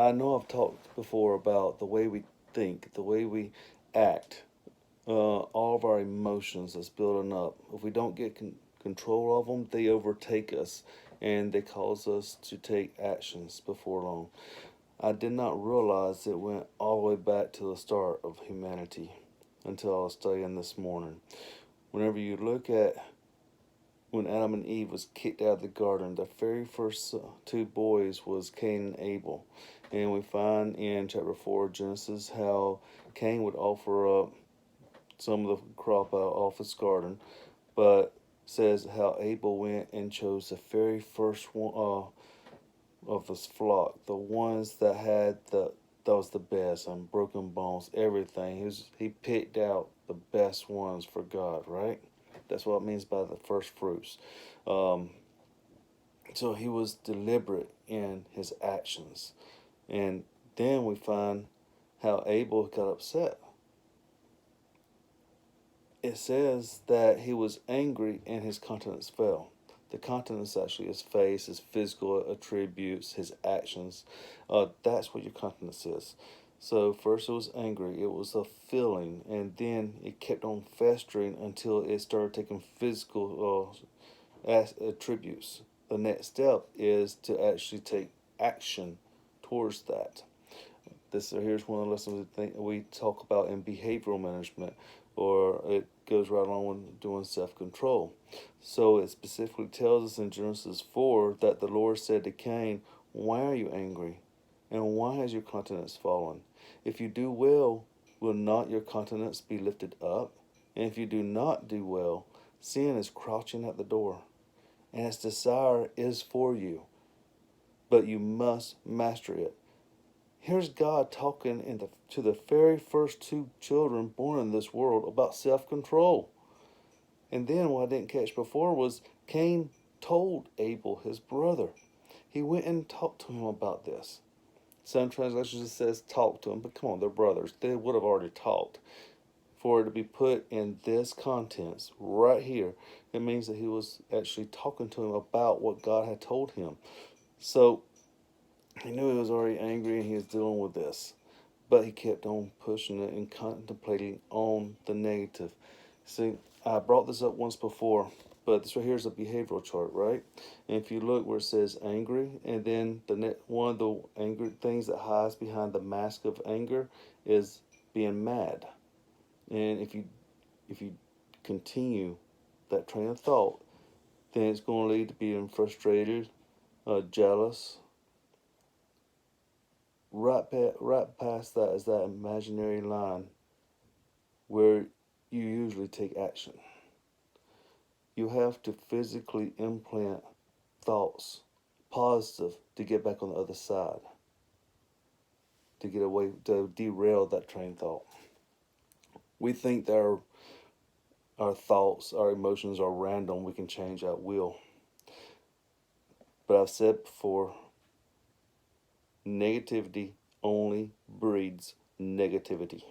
I know I've talked before about the way we think, the way we act, all of our emotions that's building up. If we don't get control of them, they overtake us and they cause us to take actions before long. I did not realize it went all the way back to the start of humanity until I was studying this morning. Whenever you look at when Adam and Eve was kicked out of the garden, the very first two boys was Cain and Abel. And we find in chapter 4 of Genesis how Cain would offer up some of the crop out off his garden, but says how Abel went and chose the very first one of his flock, the ones that had that was the best and broken bones, everything. He picked out the best ones for God, right? That's what it means by the first fruits. Um, so he was deliberate in his actions. And then we find how Abel got upset. It says that he was angry and his countenance fell. The countenance actually is face, his physical attributes, his actions. That's what your countenance is. So first it was angry, it was a feeling, and then it kept on festering until it started taking physical attributes. The next step is to actually take action towards that. Here's one of the lessons we talk about in behavioral management, or it goes right along with doing self-control. So it specifically tells us in Genesis 4 that the Lord said to Cain, "Why are you angry? And why has your countenance fallen? If you do well, will not your countenance be lifted up? And if you do not do well, sin is crouching at the door, and its desire is for you, but you must master it." Here's God talking to the very first two children born in this world about self-control. And then what I didn't catch before was Cain told Abel, his brother. He went and talked to him about this. Some translations it says talk to him, but come on, they're brothers. They would have already talked. For it to be put in this contents right here, it means that he was actually talking to him about what God had told him. So he knew he was already angry and he was dealing with this. But he kept on pushing it and contemplating on the negative. See, I brought this up once before, but this right here is a behavioral chart, right? And if you look where it says angry, and then one of the angry things that hides behind the mask of anger is being mad. And if you continue that train of thought, then it's going to lead to being frustrated, jealous. Right past that is that imaginary line where you usually take action. You have to physically implant thoughts, positive, to get back on the other side, to get away, to derail that train of thought. We think that our thoughts, our emotions are random, we can change at will. But I've said before, negativity only breeds negativity.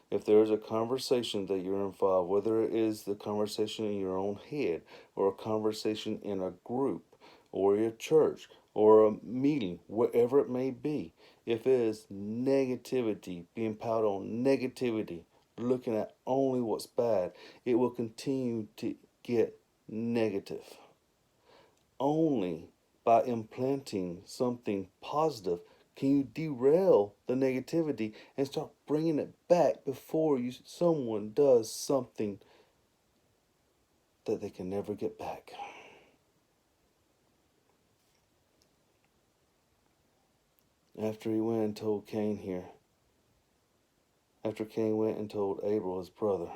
If there is a conversation that you're involved, whether it is the conversation in your own head or a conversation in a group or a church or a meeting, whatever it may be, if it is negativity, being piled on negativity, looking at only what's bad, it will continue to get negative. Only by implanting something positive can you derail the negativity and start bringing it back before someone does something that they can never get back. After he went and told Cain here, after Cain went and told Abel, his brother,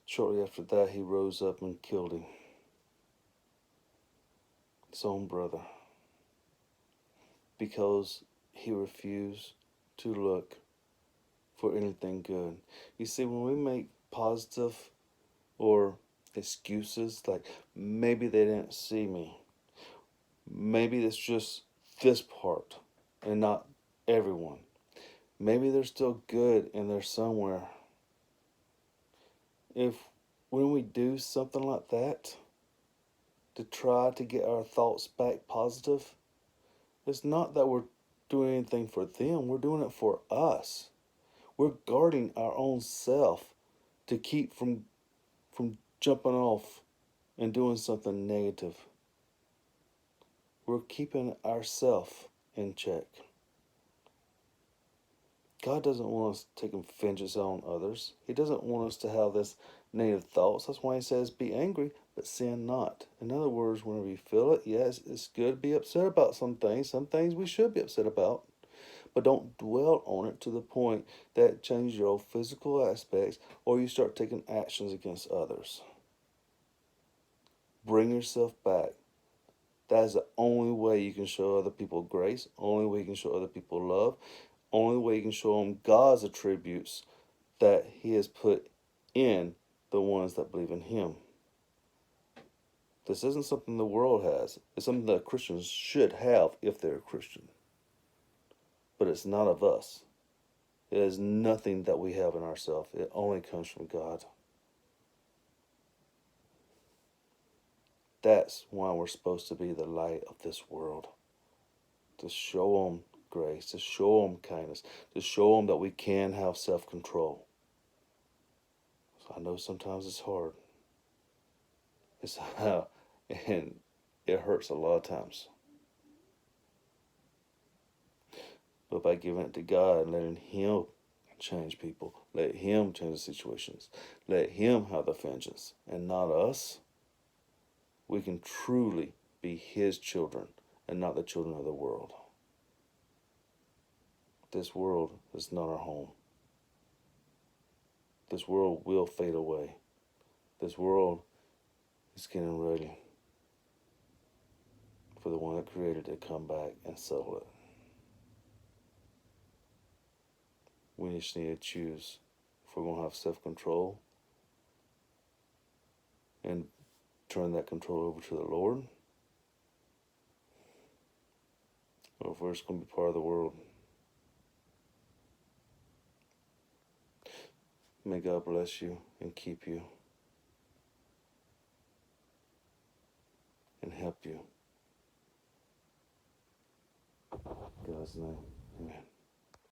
shortly after that he rose up and killed him, his own brother, because he refused to look for anything good. You see, when we make positive or excuses like maybe they didn't see me, maybe it's just this part and not everyone, maybe they're still good in there somewhere. If when we do something like that to try to get our thoughts back positive, It's not that we're doing anything for them, we're doing it for us. We're guarding our own self to keep from jumping off and doing something negative. We're keeping ourself in check. God doesn't want us taking vengeance on others. He doesn't want us to have this negative thoughts. That's why he says, be angry, but sin not. In other words, whenever you feel it, yes, it's good to be upset about some things. Some things we should be upset about. But don't dwell on it to the point that it changes your physical aspects or you start taking actions against others. Bring yourself back. That is the only way you can show other people grace, only way you can show other people love, only way you can show them God's attributes that He has put in the ones that believe in Him. This isn't something the world has. It's something that Christians should have if they're a Christian. But it's not of us. It is nothing that we have in ourselves. It only comes from God. That's why we're supposed to be the light of this world. To show them grace, to show them kindness, to show them that we can have self-control. So I know sometimes it's hard. And it hurts a lot of times. But by giving it to God and letting Him change people, let Him change the situations, let Him have the vengeance and not us, we can truly be His children and not the children of the world. This world is not our home. This world will fade away. This world is getting ready for the one that created it to come back and settle it. We just need to choose if we're going to have self-control and turn that control over to the Lord, or if we're just going to be part of the world. May God bless you and keep you and help you. In God's name.